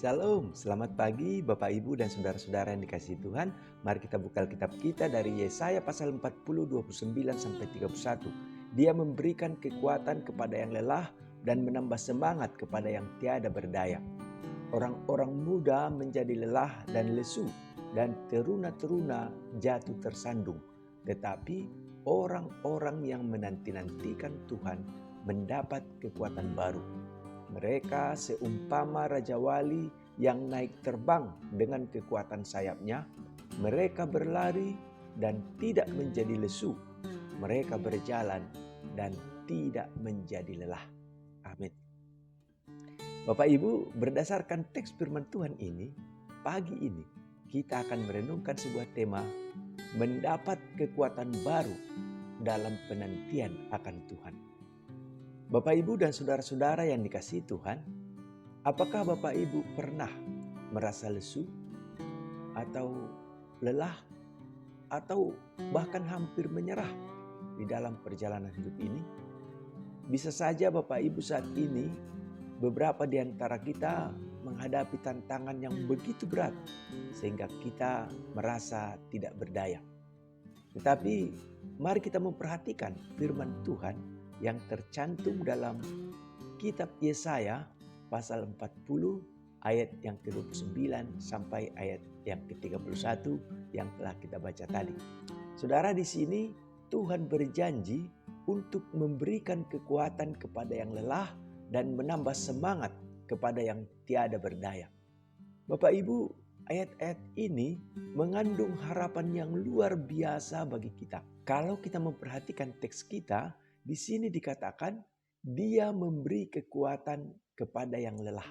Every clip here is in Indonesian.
Shalom, selamat pagi Bapak Ibu dan saudara-saudara yang dikasihi Tuhan. Mari kita buka Alkitab kita dari Yesaya pasal 40, 29 sampai 31. Dia memberikan kekuatan kepada yang lelah dan menambah semangat kepada yang tiada berdaya. Orang-orang muda menjadi lelah dan lesu dan teruna-teruna jatuh tersandung. Tetapi orang-orang yang menanti-nantikan Tuhan mendapat kekuatan baru. Mereka seumpama Raja Wali yang naik terbang dengan kekuatan sayapnya. Mereka berlari dan tidak menjadi lesu. Mereka berjalan dan tidak menjadi lelah. Amin. Bapak Ibu, berdasarkan teks firman Tuhan ini, pagi ini kita akan merenungkan sebuah tema, mendapat kekuatan baru dalam penantian akan Tuhan. Bapak Ibu dan saudara-saudara yang dikasihi Tuhan, apakah Bapak Ibu pernah merasa lesu atau lelah atau bahkan hampir menyerah di dalam perjalanan hidup ini? Bisa saja Bapak Ibu saat ini beberapa di antara kita menghadapi tantangan yang begitu berat sehingga kita merasa tidak berdaya. Tetapi mari kita memperhatikan firman Tuhan yang tercantum dalam kitab Yesaya pasal 40 ayat yang ke-29 sampai ayat yang ke-31 yang telah kita baca tadi. Saudara, di sini Tuhan berjanji untuk memberikan kekuatan kepada yang lelah dan menambah semangat kepada yang tiada berdaya. Bapak Ibu, ayat-ayat ini mengandung harapan yang luar biasa bagi kita. Kalau kita memperhatikan teks kita, di sini dikatakan dia memberi kekuatan kepada yang lelah.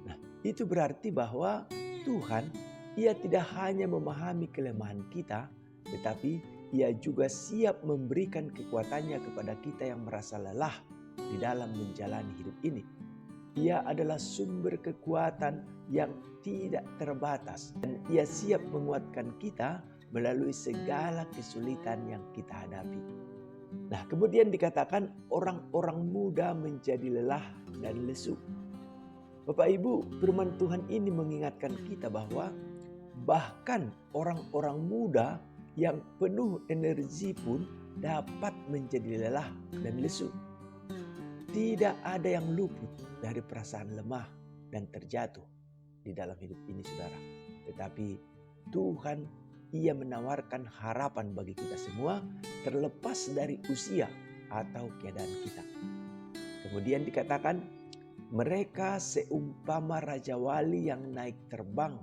Nah, itu berarti bahwa Tuhan, ia tidak hanya memahami kelemahan kita, tetapi ia juga siap memberikan kekuatannya kepada kita yang merasa lelah di dalam menjalani hidup ini. Ia adalah sumber kekuatan yang tidak terbatas dan ia siap menguatkan kita melalui segala kesulitan yang kita hadapi. Nah, kemudian dikatakan orang-orang muda menjadi lelah dan lesu. Bapak Ibu, firman Tuhan ini mengingatkan kita bahwa bahkan orang-orang muda yang penuh energi pun dapat menjadi lelah dan lesu. Tidak ada yang luput dari perasaan lemah dan terjatuh di dalam hidup ini, saudara. Tetapi Tuhan, ia menawarkan harapan bagi kita semua terlepas dari usia atau keadaan kita. Kemudian dikatakan mereka seumpama Raja Wali yang naik terbang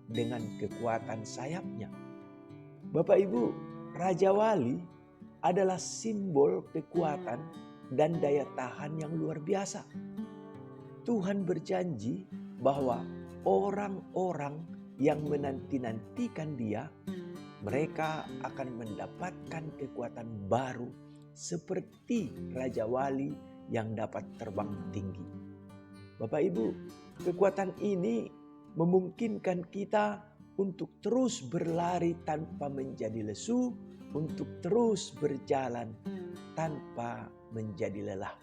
dengan kekuatan sayapnya. Bapak Ibu, Raja Wali adalah simbol kekuatan dan daya tahan yang luar biasa. Tuhan berjanji bahwa orang-orang yang menanti-nantikan dia, mereka akan mendapatkan kekuatan baru seperti Raja Wali yang dapat terbang tinggi. Bapak Ibu, kekuatan ini memungkinkan kita untuk terus berlari tanpa menjadi lesu, untuk terus berjalan tanpa menjadi lelah.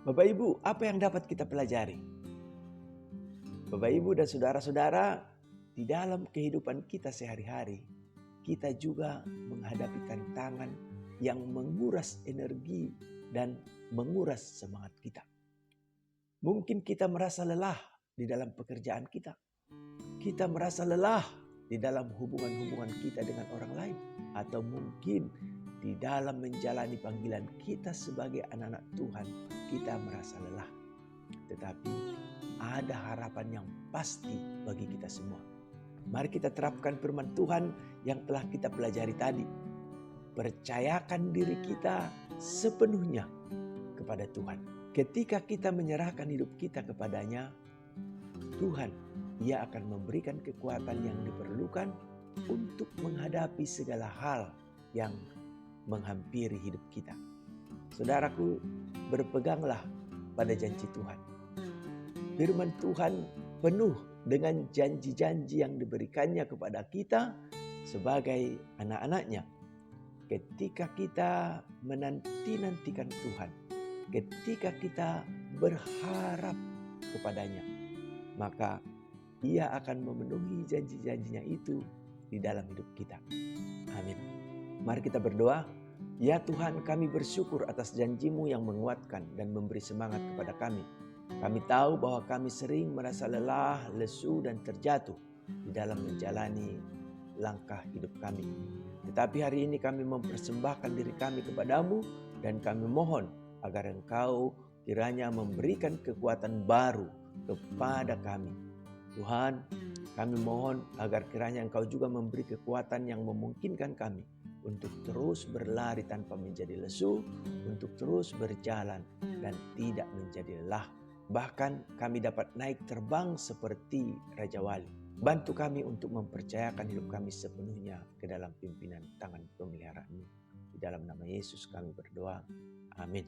Bapak Ibu, apa yang dapat kita pelajari? Bapak Ibu dan saudara-saudara, di dalam kehidupan kita sehari-hari, kita juga menghadapi tantangan yang menguras energi dan menguras semangat kita. Mungkin kita merasa lelah di dalam pekerjaan kita. Kita merasa lelah di dalam hubungan-hubungan kita dengan orang lain. Atau mungkin di dalam menjalani panggilan kita sebagai anak-anak Tuhan, kita merasa lelah. Tetapi ada harapan yang pasti bagi kita semua. Mari kita terapkan firman Tuhan yang telah kita pelajari tadi. Percayakan diri kita sepenuhnya kepada Tuhan. Ketika kita menyerahkan hidup kita kepadanya, Tuhan, ia akan memberikan kekuatan yang diperlukan untuk menghadapi segala hal yang menghampiri hidup kita. Saudaraku, berpeganglah pada janji Tuhan. Firman Tuhan penuh dengan janji-janji yang diberikannya kepada kita sebagai anak-anaknya. Ketika kita menanti-nantikan Tuhan, ketika kita berharap kepadanya, maka Ia akan memenuhi janji-janjinya itu di dalam hidup kita. Amin. Mari kita berdoa. Ya Tuhan, kami bersyukur atas janji-Mu yang menguatkan dan memberi semangat kepada kami. Kami tahu bahwa kami sering merasa lelah, lesu, dan terjatuh di dalam menjalani langkah hidup kami. Tetapi hari ini kami mempersembahkan diri kami kepadamu dan kami mohon agar Engkau kiranya memberikan kekuatan baru kepada kami. Tuhan, kami mohon agar kiranya Engkau juga memberi kekuatan yang memungkinkan kami untuk terus berlari tanpa menjadi lesu, untuk terus berjalan dan tidak menjadi lelah. Bahkan kami dapat naik terbang seperti Raja Wali. Bantu kami untuk mempercayakan hidup kami sepenuhnya ke dalam pimpinan tangan pemeliharaan-Mu. Di dalam nama Yesus kami berdoa. Amin.